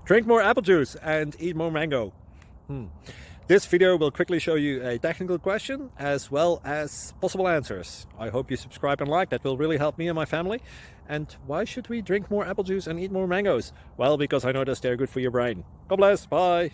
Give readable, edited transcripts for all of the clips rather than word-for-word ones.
Drink more apple juice and eat more mango. This video will quickly show you a technical question as well as possible answers. I hope you subscribe and like, that will really help me and my family. And why should we drink more apple juice and eat more mangoes? Well, because I noticed they're good for your brain. God bless, bye.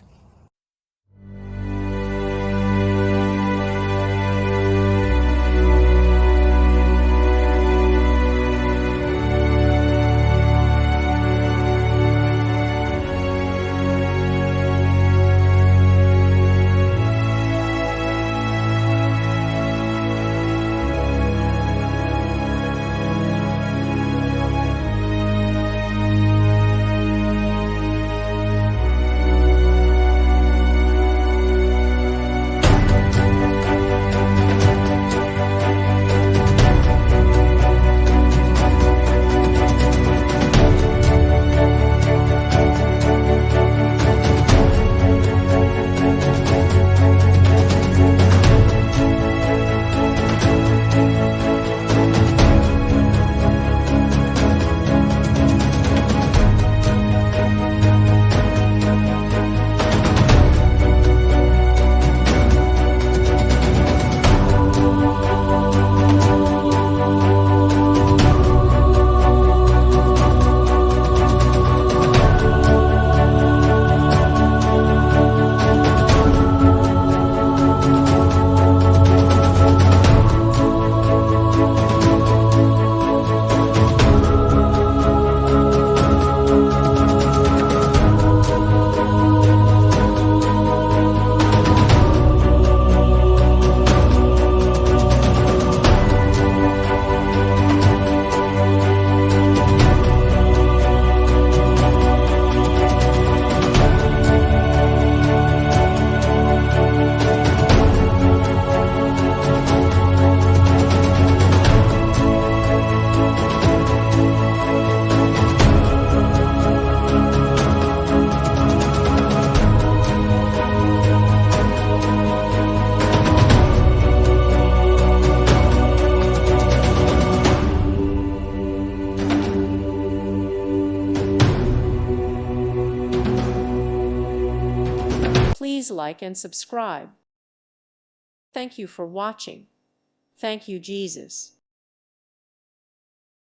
Please like and subscribe. Thank you for watching. Thank you, Jesus.